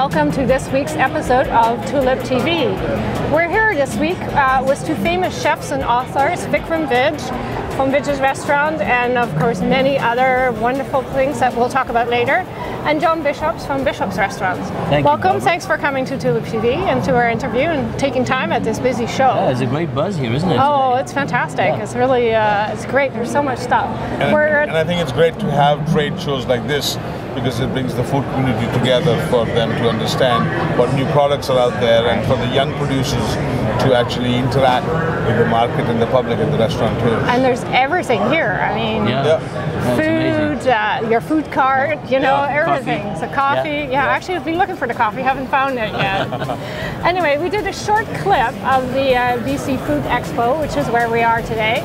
welcome to this week's episode of TulipTV. We're here this week with two famous chefs and authors, Vikram Vij from Vij's Restaurant, and of course many other wonderful things that we'll talk about later, and John Bishop from Bishop's Restaurants. Welcome, thanks for coming to TulipTV and to our interview and taking time at this busy show. Yeah, there's a great buzz here, isn't it? Oh, today? It's fantastic. Yeah. It's really, it's great. There's so much stuff. And I think it's great to have trade shows like this because it brings the food community together for them to understand what new products are out there and for the young producers to actually interact with the market and the public at the restaurant too. And there's everything here. I mean, food, your food cart, you know, everything. Coffee. So coffee, actually I've been looking for the coffee, haven't found it yet. Anyway, we did a short clip of the BC Food Expo, which is where we are today.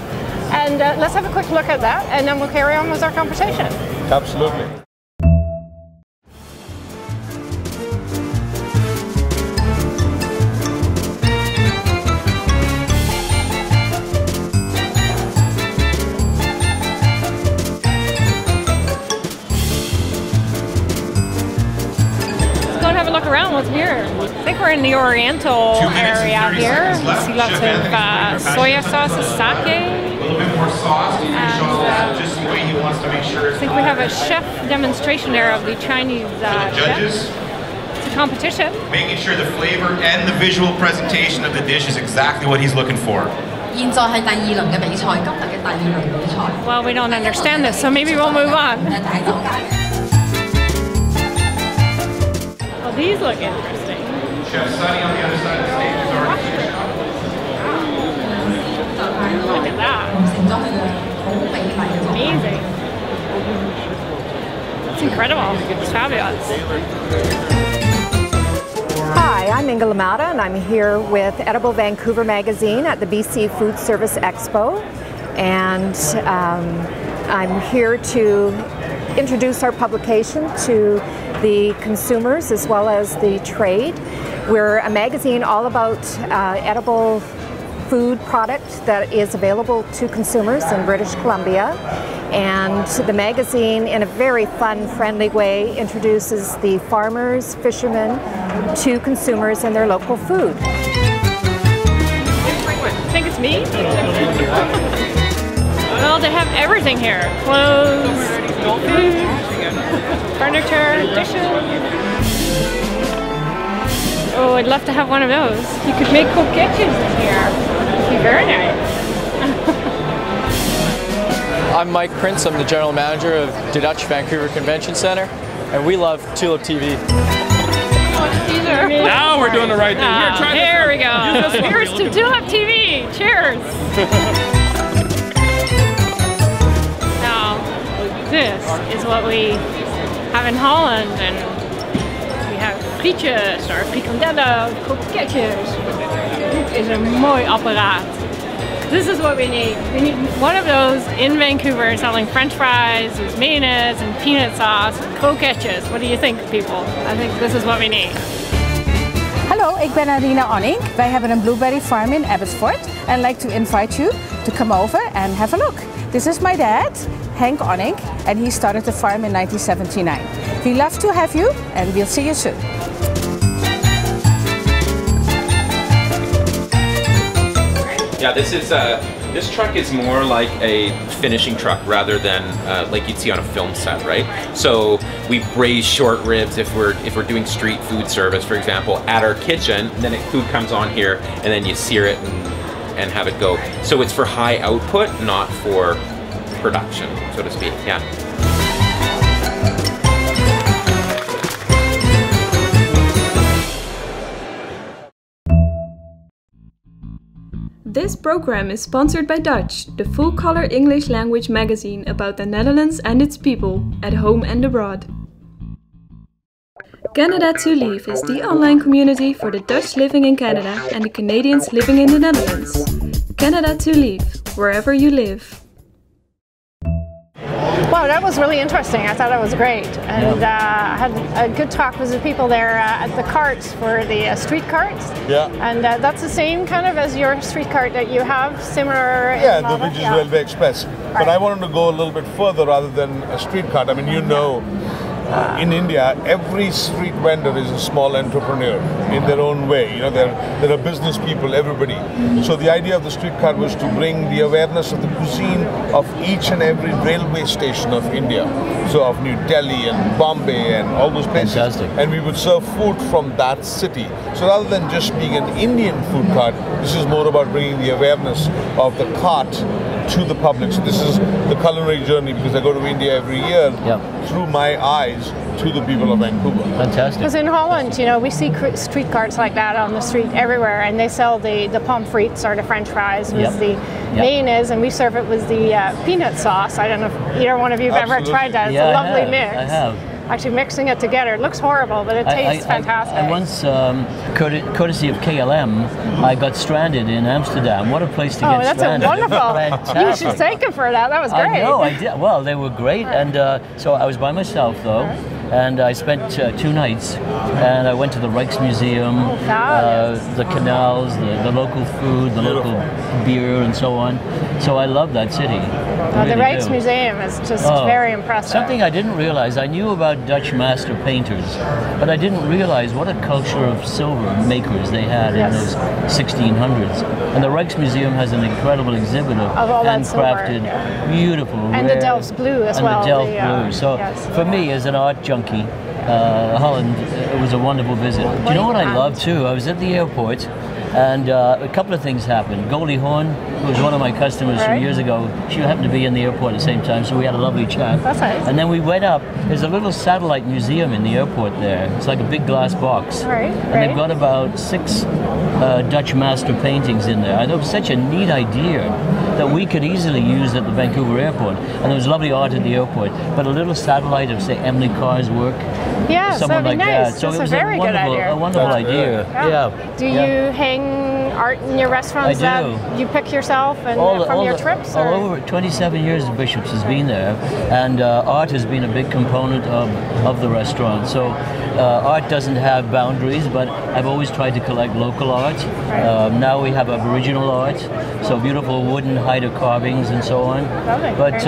And let's have a quick look at that and then we'll carry on with our conversation. Absolutely. Around what's here. I think we're in the Oriental area here. You see lots of soya sauces, sake. A little bit more sauce. Just the way he wants to make sure. I think we have a chef demonstration there of the Chinese judges. Chef. It's a competition. Making sure the flavor and the visual presentation of the dish is exactly what he's looking for. Well, we don't understand this, so maybe we'll move on. Well, these look interesting. Chef Sunny on the other side of the stage is already finished up. Look at that. Amazing. It's incredible. It's fabulous. Hi, I'm Inga Lamada and I'm here with Edible Vancouver magazine at the BC Food Service Expo. And I'm here to introduce our publication to the consumers as well as the trade. We're a magazine all about edible food product that is available to consumers in British Columbia. And the magazine, in a very fun, friendly way, introduces the farmers, fishermen to consumers and their local food. I think it's meat. Well, they have everything here. Clothes, food, furniture, dishes. Oh, I'd love to have one of those. You could make coquettes in here. It'd be very nice. I'm Mike Prince. I'm the general manager of the Dutch Vancouver Convention Center, and we love TulipTV. Now we're doing the right thing. Here we go. Here's to TulipTV. Cheers. Now, this is what we have in Holland, and we have frietjes or frikandellen, coquetjes. Dit is een mooi apparaat. This is what we need. We need one of those in Vancouver selling French fries with mayonnaise and peanut sauce and coquetjes. What do you think, people? I think this is what we need. Hallo, ik ben Arina Onning. Wij hebben een blueberry farm in Abbotsford. I'd like to invite you to come over and have a look. This is my dad, Henk Onning, and he started the farm in 1979. We love to have you, and we'll see you soon. Yeah, this truck is more like a finishing truck rather than like you'd see on a film set, right? So we braise short ribs if we're doing street food service, for example, at our kitchen. And then food comes on here, and then you sear it and have it go. So it's for high output, not for production, so to speak. Yeah. This program is sponsored by Dutch, the full-color English language magazine about the Netherlands and its people, at home and abroad. Canada to Live is the online community for the Dutch living in Canada and the Canadians living in the Netherlands. Canada to Live, wherever you live. Wow, that was really interesting. I thought that was great. And I had a good talk with the people there at the carts for the street carts. Yeah. And that's the same kind of as your street cart that you have, similar. Yeah, the Vij's Railway Express. But I wanted to go a little bit further rather than a street cart. I mean, you know, in India, every street vendor is a small entrepreneur in their own way. You know, there are business people, everybody. So the idea of the street cart was to bring the awareness of the cuisine of each and every railway station of India. So of New Delhi and Bombay and all those places. Fantastic. And we would serve food from that city. So rather than just being an Indian food cart, this is more about bringing the awareness of the cart to the public. So this is the culinary journey, because I go to India every year through my eyes to the people of Vancouver. Fantastic. Because in Holland, you know, we see street carts like that on the street everywhere, and they sell the pommes frites or the French fries with the mayonnaise, and we serve it with the peanut sauce. I don't know if either one of you have ever tried that. It's a lovely mix. I have. Actually mixing it together, it looks horrible, but it tastes fantastic. I once, courtesy of KLM, I got stranded in Amsterdam. What a place to get stranded. Oh, that's wonderful. You should thank him for that. That was great. I know, I did. Well, they were great. And so I was by myself, though. And I spent 2 nights, and I went to the Rijksmuseum, the canals, the local food, the local beer, and so on. So I love that city. The Rijksmuseum is just very impressive. Something I didn't realize, I knew about Dutch master painters, but I didn't realize what a culture of silver makers they had in those 1600s. And the Rijksmuseum has an incredible exhibit of handcrafted, beautiful, and rare, the Delft's blue as well. And the Delft blue. So for me, as an art junkie, Holland, it was a wonderful visit. Do you know what I love too? I was at the airport, and a couple of things happened. Goldie Hawn, who was one of my customers from years ago, she happened to be in the airport at the same time, so we had a lovely chat. That's nice. And then we went up. There's a little satellite museum in the airport there. It's like a big glass box. And they've got about 6 Dutch master paintings in there. I thought it was such a neat idea that we could easily use at the Vancouver airport. And there was lovely art at the airport, but a little satellite of, say, Emily Carr's work. Yeah, something like nice. that. So That's it was a very good idea. A wonderful idea. Do you hang art in your restaurants that you pick yourself and from your trips? All over 27 years Bishop's has been there, and art has been a big component of the restaurant. So art doesn't have boundaries, but I've always tried to collect local art. Now we have Aboriginal art, so beautiful wooden Haida carvings and so on. But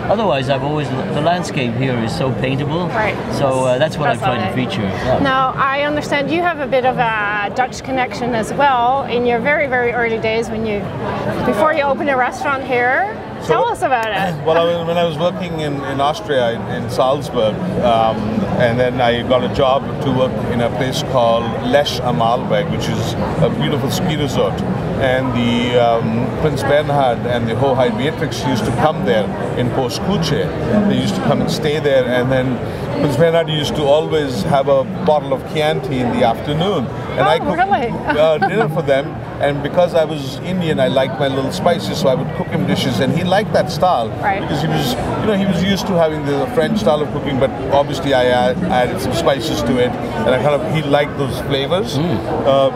otherwise, I've always, the landscape here is so paintable. So that's what I've tried to feature. Now, I understand you have a bit of a Dutch connection as well in your very, very early days before you opened a restaurant here. Tell us about it. Well, when I was working in Austria, in Salzburg, and then I got a job to work in a place called Lesch am Arlberg, which is a beautiful ski resort. And the Prince Bernhard and the Hoheit Beatrix used to come there in Postkuche. They used to come and stay there, and then Prince Bernhard used to always have a bottle of Chianti in the afternoon. And I cooked dinner for them. And because I was Indian, I liked my little spices, so I would cook him dishes, and he liked that style because he was, he was used to having the French style of cooking, but obviously I added some spices to it, and he liked those flavors.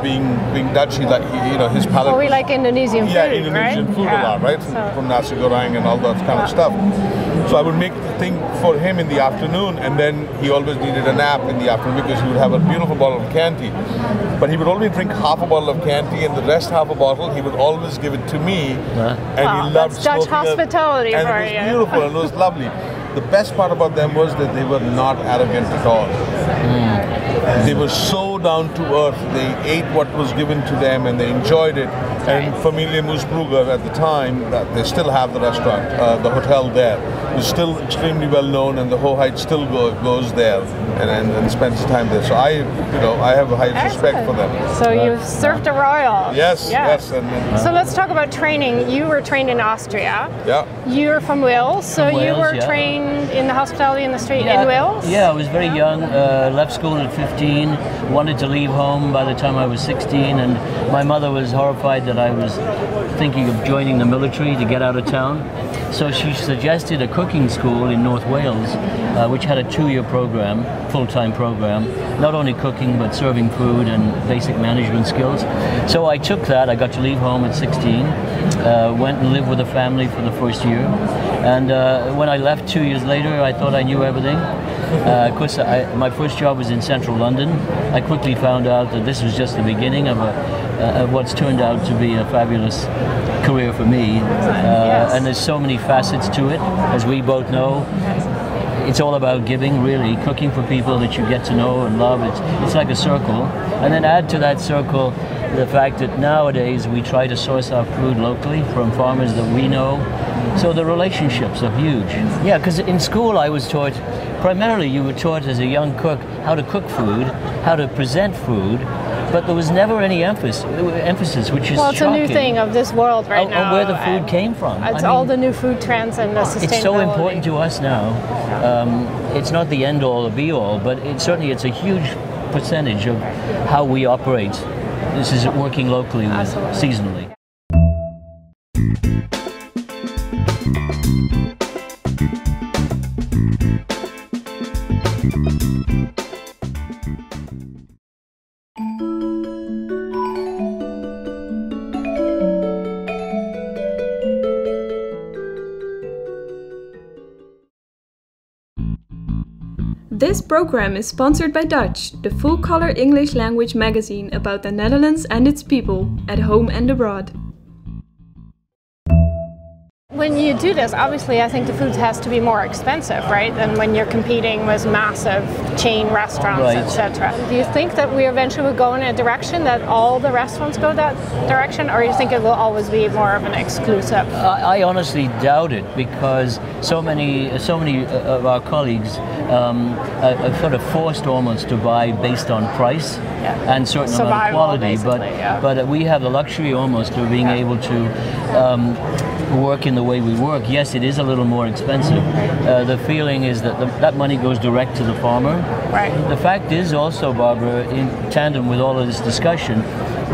Being Dutch, he his palate. Well, we like Indonesian food, Indonesian food a lot, right? From nasi goreng and all that kind of stuff. So I would make the thing for him in the afternoon, and then he always needed a nap in the afternoon because he would have a beautiful bottle of Chianti. But he would only drink half a bottle of Chianti, and the rest half a bottle he would always give it to me. And he loved Dutch hospitality and for it was beautiful and it was lovely. The best part about them was that they were not arrogant at all. They were so down to earth. They ate what was given to them and they enjoyed it. And Familie Moosbrugger at the time, they still have the restaurant, the hotel there, is still extremely well known, and the Hoheit still goes there and spends time there. So I have a high respect for them. So you've served a royal. Yes. So let's talk about training. You were trained in Austria. Yeah. You're from Wales, so you were trained in the hospitality in the street in Wales? Yeah, I was very young, left school at 15, wanted to leave home by the time I was 16, and my mother was horrified that I was thinking of joining the military to get out of town. So she suggested a cooking school in North Wales, which had a 2-year program, full-time program, not only cooking but serving food and basic management skills. So I took that. I got to leave home at 16, went and lived with a family for the first year. And when I left 2 years later, I thought I knew everything. Of course, my first job was in central London. I quickly found out that this was just the beginning of what's turned out to be a fabulous career for me. And there's so many facets to it, as we both know. it's all about giving, really, cooking for people that you get to know and love. It's like a circle. And then add to that circle the fact that nowadays we try to source our food locally from farmers that we know. So the relationships are huge. Yeah, because in school I was taught, primarily you were taught as a young cook how to cook food, how to present food, but there was never any emphasis, which is well, it's shocking. a new thing of this world right now. On where the food came from. It's all the new food trends and the sustainability. It's so important to us now. It's not the end all or be all, but certainly it's a huge percentage of how we operate. This is working locally, seasonally. This program is sponsored by Dutch, the full-color English language magazine about the Netherlands and its people, at home and abroad. When you do this, obviously I think the food has to be more expensive, right, than when you're competing with massive chain restaurants, right, etc. Do you think that we eventually will go in a direction that all the restaurants go that direction, or do you think it will always be more of an exclusive? I honestly doubt it, because so many of our colleagues are sort of forced almost to buy based on price and certain amount of quality, but we have the luxury almost of being able to work in the way we work. Yes, it is a little more expensive. The feeling is that that money goes direct to the farmer. Right. The fact is also, Barbara, in tandem with all of this discussion,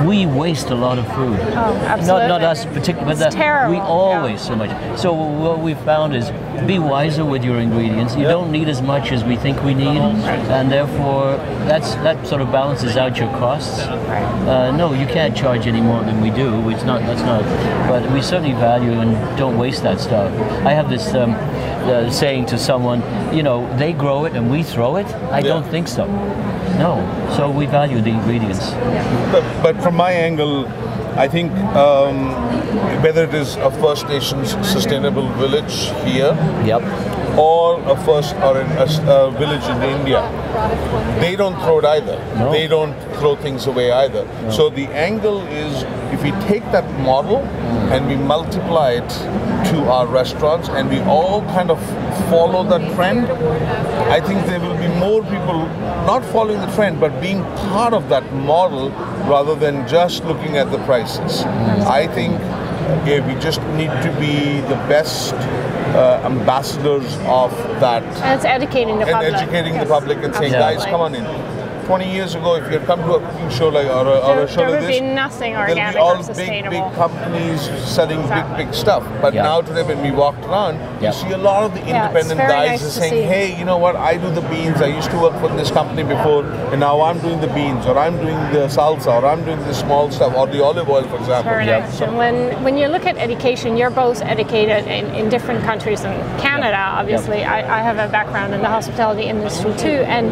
we waste a lot of food. Oh, absolutely. Not us particularly, but terrible. We all waste so much. So what we've found is be wiser with your ingredients. You don't need as much as we think we need, and therefore that sort of balances out your costs. No, you can't charge any more than we do. That's not. But we certainly value and don't waste that stuff. I have this saying to someone, you know, they grow it and we throw it. I don't think so. No. So we value the ingredients. But from my angle, I think whether it is a First Nations sustainable village here, or a village in India, they don't throw it either. No. They don't throw things away either. No. So the angle is, if we take that model and we multiply it to our restaurants and we all kind of follow that trend, I think there will be more people not following the trend but being part of that model rather than just looking at the prices. I think we just need to be the best ambassadors of that. And it's educating the public. And educating the public and saying, guys, come on in. 20 years ago, if you had come to a cooking show like or a show like this, there would be nothing organic or sustainable. Big companies selling big stuff. But now today, when we walked around, you see a lot of the independent guys are saying, hey, you know what? I do the beans. I used to work for this company before, and now I'm doing the beans, or I'm doing the salsa, or I'm doing the small stuff, or the olive oil, for example. Very nice. And when you look at education, you're both educated in different countries. In Canada, obviously, I have a background in the hospitality industry too, and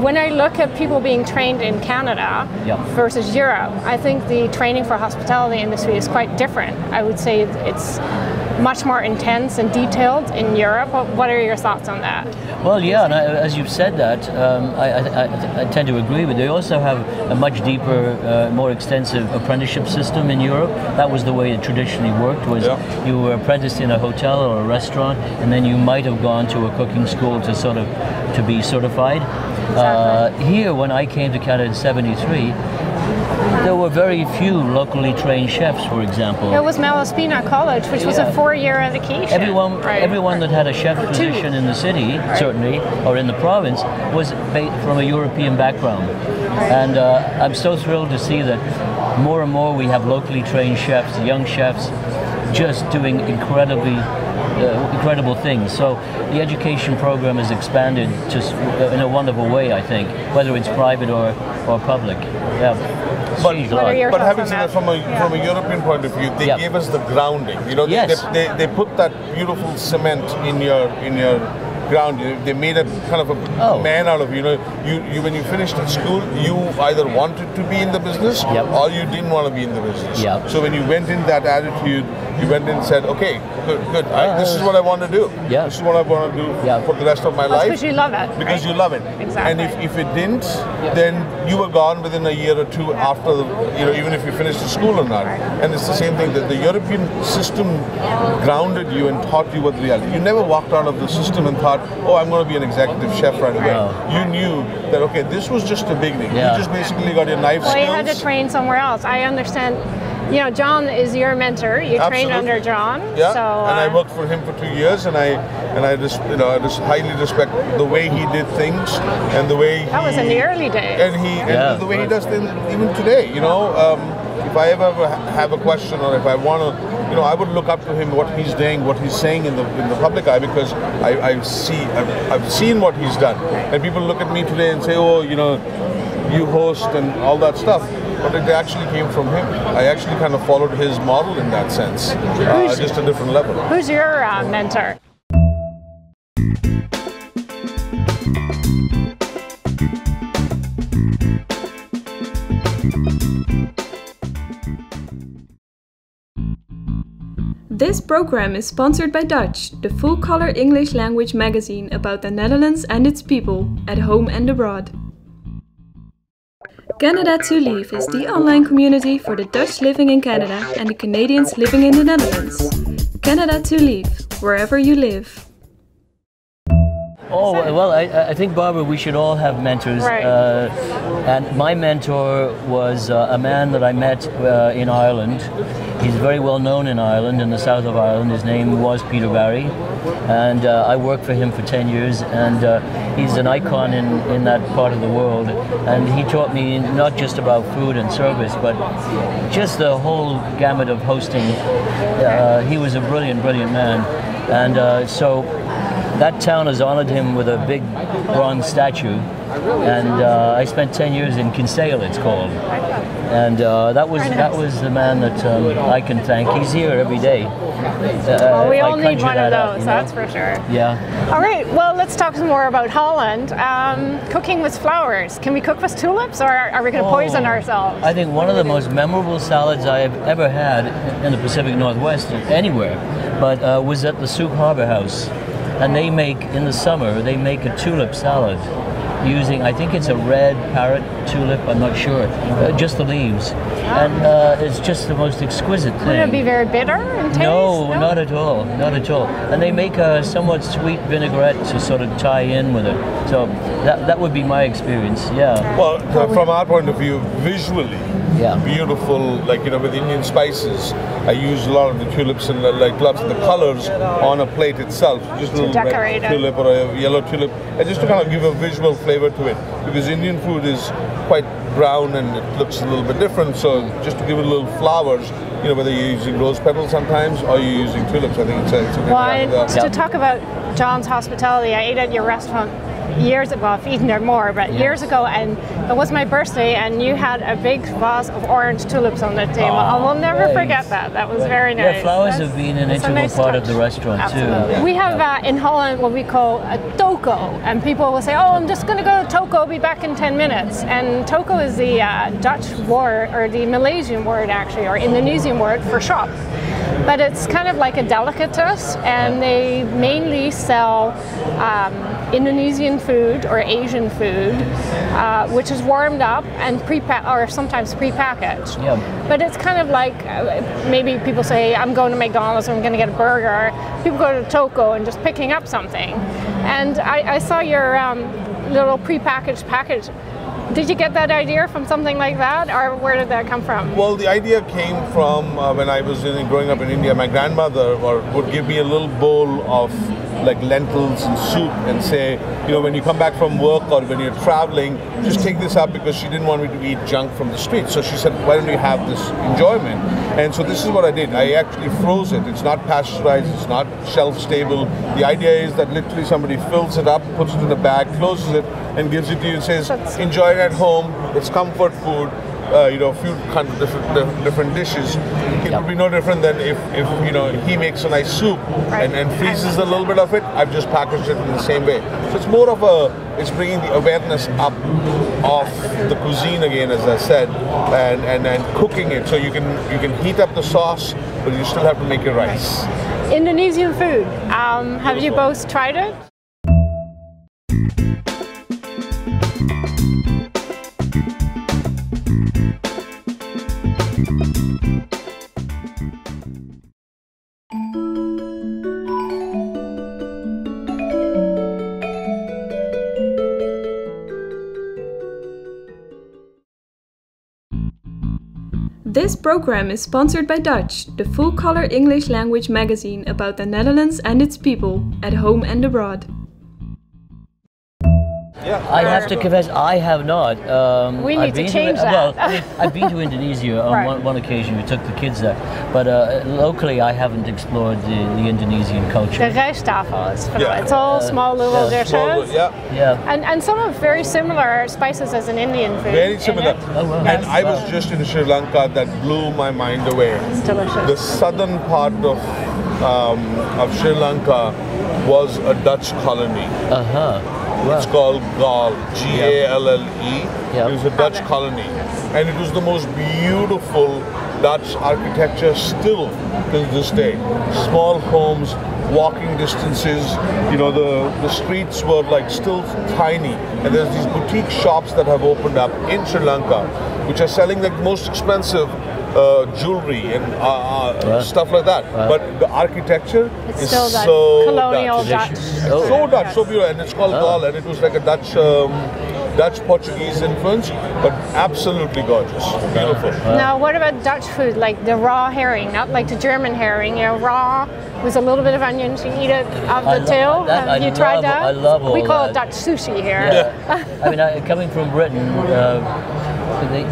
when I look at people being trained in Canada versus Europe, I think the training for hospitality industry is quite different. I would say it's much more intense and detailed in Europe. What are your thoughts on that? Well, yeah, and as you've said that, I tend to agree with you. They also have a much deeper, more extensive apprenticeship system in Europe. That was the way it traditionally worked, was you were apprenticed in a hotel or a restaurant, and then you might have gone to a cooking school to be certified. Here, when I came to Canada in '73, there were very few locally trained chefs, for example. It was Malaspina College, which was a 4-year education. Everyone that had a chef position in the city, certainly, or in the province, was from a European background. And I'm so thrilled to see that more and more we have locally trained chefs, young chefs, just doing incredible things. So the education program has expanded just in a wonderful way, I think, whether it's private or public. But having said that, from a European point of view, they gave us the grounding. You know, they put that beautiful cement in your ground. They made a kind of a man out of you. You when you finished at school, you either wanted to be in the business or you didn't want to be in the business. So when you went in that attitude, you went in and said, okay, good. This is what I want to do. Yeah. This is what I want to do for the rest of my life. Because you love it. Because right? you love it. Exactly. And if it didn't, then you were gone within a year or two after, even if you finished the school or not. Right. And it's the same thing, that the European system grounded you and taught you what the reality. You never walked out of the system and thought, oh, I'm going to be an executive chef right away. No. You knew that, okay, this was just a beginning. Yeah. You just basically got your knife skills. Well, you had to train somewhere else. I understand. John is your mentor. You trained under John. Yeah, so, and I worked for him for 2 years, and I just highly respect the way he did things and the way that was in the early days. And the way he does things even today. If I ever have a question or if I want to, I would look up to him, what he's doing, what he's saying in the public eye, because I've seen what he's done. And people look at me today and say, oh, you host and all that stuff. But it actually came from him. I actually kind of followed his model in that sense, just a different level. Who's your mentor? This program is sponsored by Dutch, the full-color English language magazine about the Netherlands and its people, at home and abroad. Canada to Live is the online community for the Dutch living in Canada and the Canadians living in the Netherlands. Canada to Live, wherever you live. Oh, well, I think, Barbara, we should all have mentors. Right. And my mentor was a man that I met in Ireland. He's very well known in Ireland, in the south of Ireland. His name was Peter Barry. And I worked for him for 10 years. And he's an icon in that part of the world. And he taught me not just about food and service, but just the whole gamut of hosting. He was a brilliant, brilliant man. And so that town has honored him with a big bronze statue, and I spent 10 years in Kinsale, it's called, and that was the man that I can thank. He's here every day. Well, we all need one of those, that's for sure. Yeah. All right, well, let's talk some more about Holland. Cooking with flowers. Can we cook with tulips, or are we going to poison ourselves? I think one of the most memorable salads I've ever had in the Pacific Northwest, anywhere, but was at the Souk Harbor House. And they make, in the summer, they make a tulip salad using, I think it's a red parrot tulip, I'm not sure, just the leaves. And it's just the most exquisite thing. Would it be very bitter in taste? No, not at all, not at all. And they make a somewhat sweet vinaigrette to sort of tie in with it. So that would be my experience, yeah. Well, from our point of view, visually, beautiful, like, with Indian spices. I use a lot of the tulips and lots of the colors on a plate itself. Just a little red tulip or a yellow tulip, and just to kind of give a visual flavor to it. Because Indian food is quite brown and it looks a little bit different, so just to give it a little flowers, whether you're using rose petals sometimes or you're using tulips, I think it's a good to talk about John's hospitality, I ate at your restaurant years ago. I've eaten there more, but years ago, and it was my birthday, and you had a big vase of orange tulips on the table. I will never forget that. That was very nice. Yeah, flowers have been an integral part of the restaurant too. We have in Holland what we call a toko, and people will say, oh, I'm just going to go to toko, I'll be back in 10 minutes. And toko is the Dutch word, or the Malaysian word actually, or Indonesian word for shop. But it's kind of like a delicatessen, and they mainly sell Indonesian food or Asian food, which is warmed up and or sometimes pre-packaged. But it's kind of like, maybe people say, I'm going to McDonald's, I'm going to get a burger. People go to Toko and just picking up something. And I saw your little pre-packaged package. Did you get that idea from something like that, or where did that come from? Well, the idea came from when I was growing up in India. My grandmother would give me a little bowl of like lentils and soup and say, when you come back from work or when you're traveling, just take this up, because she didn't want me to eat junk from the street. So she said, why don't you have this enjoyment? And so this is what I did. I actually froze it. It's not pasteurized, it's not shelf stable. The idea is that literally somebody fills it up, puts it in a bag, closes it, and gives it to you and says, enjoy it at home. It's comfort food. A few kind of different dishes. It would be no different than if he makes a nice soup and freezes a little bit of it. I've just packaged it in the same way. So it's more of it's bringing the awareness up of the cuisine again, as I said, and cooking it. So you can heat up the sauce, but you still have to make your rice. Indonesian food. Have you both tried it? This program is sponsored by Dutch, the full-color English language magazine about the Netherlands and its people, at home and abroad. I have to confess, I have not. We need to change that. Well, I mean, I've been to Indonesia on Right. one occasion. We took the kids there, but locally I haven't explored the Indonesian culture. The rijsttafel is phenomenal. Yeah. It's all small little dishes. Yeah. And some of very similar spices as an Indian food. Very in similar. it. Oh, wow. And I was just in Sri Lanka, that blew my mind away. It's delicious. The southern part of Sri Lanka was a Dutch colony. Wow. It's called Galle, Galle. Yep. It was a Dutch colony. And it was the most beautiful Dutch architecture still till this day. Small homes, walking distances, you know, the streets were like still tiny. And there's these boutique shops that have opened up in Sri Lanka, which are selling the most expensive jewelry and stuff like that. But the architecture It's is still that so colonial Dutch. Dutch. So Dutch, so beautiful, and it's called Galle, and it was like a Dutch Portuguese influence, but absolutely gorgeous, beautiful. Now, what about Dutch food, like the raw herring, not like the German herring, you know, raw with a little bit of onions, you eat it off the tail. Have you tried that? I love all We call that. it Dutch sushi here. Yeah. I mean, coming from Britain,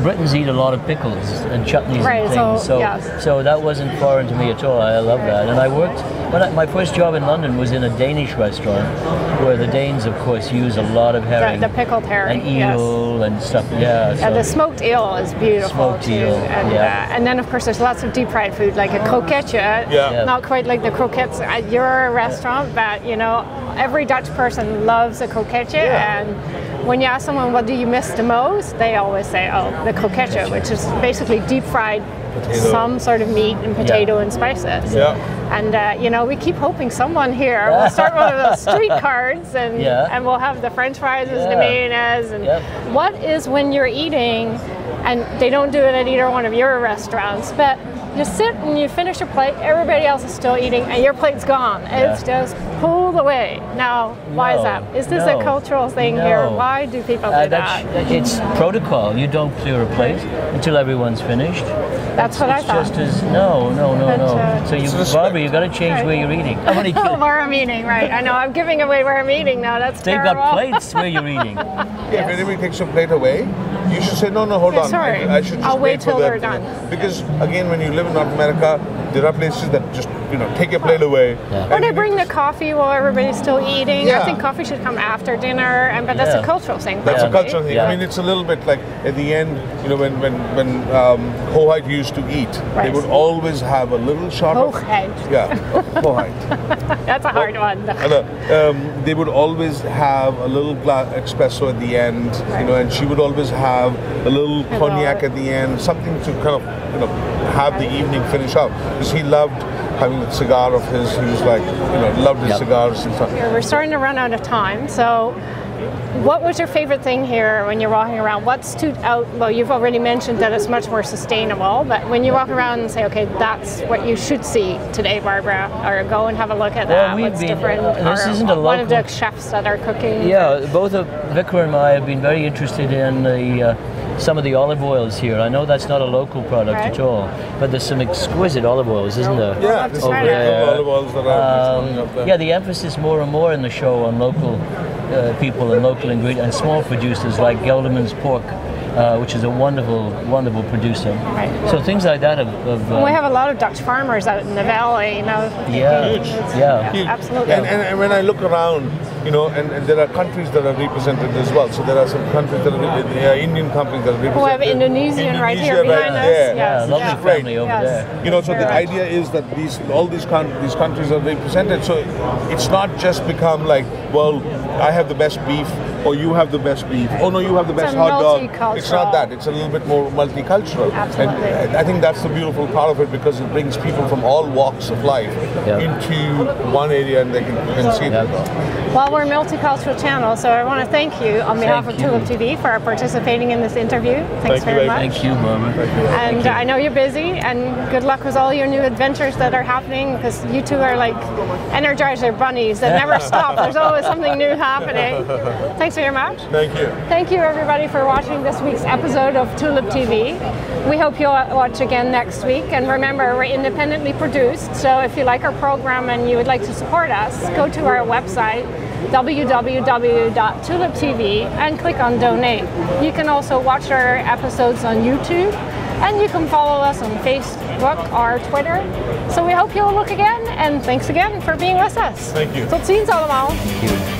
Britons eat a lot of pickles and chutneys Right, and things, so, yes. so that wasn't foreign to me at all. I love that. And I worked, my first job in London was in a Danish restaurant, where the Danes, of course, use a lot of herring. The pickled herring, and eel and stuff, And the smoked eel is beautiful Smoked too. eel, And then, of course, there's lots of deep fried food, like a croquette. Not quite like the croquettes at your restaurant, but, you know, every Dutch person loves a croquette. And when you ask someone, what do you miss the most? They always say, oh, the croquette, which is basically deep fried some sort of meat and potato and spices. And, you know, we keep hoping someone here will start one of those street cards and we'll have the French fries and the mayonnaise. And what is when you're eating, and they don't do it at either one of your restaurants, but you sit and you finish your plate, everybody else is still eating, and your plate's gone. It's just pulled away. Now, why is that? Is this a cultural thing here? Why do people do that? It's protocol. You don't clear a plate until everyone's finished. That's what I thought. Just as no. So Barbara, you got to change where you're eating. Where I'm eating, right? I know. I'm giving away where I'm eating now. That's They've terrible. got plates where you're eating. If anybody takes your plate away, you should say, no, hold on. Sorry. I should just I'll wait till for they're them. done. Because, again, when you live in North America, there are places that just, you know, take your plate away. Or they bring the coffee while everybody's still eating. I think coffee should come after dinner, but that's a cultural thing. That's a probably. cultural thing. I mean, it's a little bit like at the end, you know, when Hoheit used to eat, they would always have a little shot of... Hoheit. Yeah, Hoheit. That's a hard one. They would always have a little espresso at the end, you know, and she would always have a little cognac at the end, something to kind of, you know, have the evening finish up. Because he loved having the cigar of his. He was like, you know, loved his cigars and stuff. We're starting to run out of time, so what was your favorite thing here when you're walking around? What stood out? Well, you've already mentioned that it's much more sustainable, but when you walk around and say, okay, that's what you should see today, Barbara, or go and have a look at that, what's different? This isn't a local... One of the chefs that are cooking. Yeah, both of Vikram and I have been very interested in some of the olive oils here. I know that's not a local product at all, but there's some exquisite olive oils, isn't there? Yeah, there's some olive oils that are coming up there. Yeah, the emphasis more and more in the show on local people and local ingredients and small producers like Gelderman's Pork, which is a wonderful, wonderful producer. Right. So things like that we have a lot of Dutch farmers out in the valley, you know. Huge. Absolutely. And when I look around, you know, and there are countries that are represented as well. So there are some countries that are Indian companies that are represented. We have Indonesian right here behind us. There. Yes. Lovely family over there. You know, so the idea is that all these countries are represented. So it's not just become like, well, I have the best beef, or you have the best beef. Oh no, you have the best hot dog. It's not that. It's a little bit more multicultural. Absolutely. And I think that's the beautiful part of it, because it brings people from all walks of life into one area, and they can see that. Well, we're a multicultural channel, so I want to thank you on behalf of TulipTV for participating in this interview. Thanks very much. Thank you, Barbara. And I know you're busy, and good luck with all your new adventures that are happening, because you two are like Energizer bunnies that never stop. There's always something new happening. Thanks very much. Thank you. Thank you, everybody, for watching this week's episode of TulipTV. We hope you'll watch again next week. And remember, we're independently produced, so if you like our program and you would like to support us, go to our website, www.tuliptv, and click on donate. You can also watch our episodes on YouTube, and you can follow us on Facebook or Twitter. So we hope you'll look again, and thanks again for being with us. Thank you. Tot ziens allemaal. Thank you.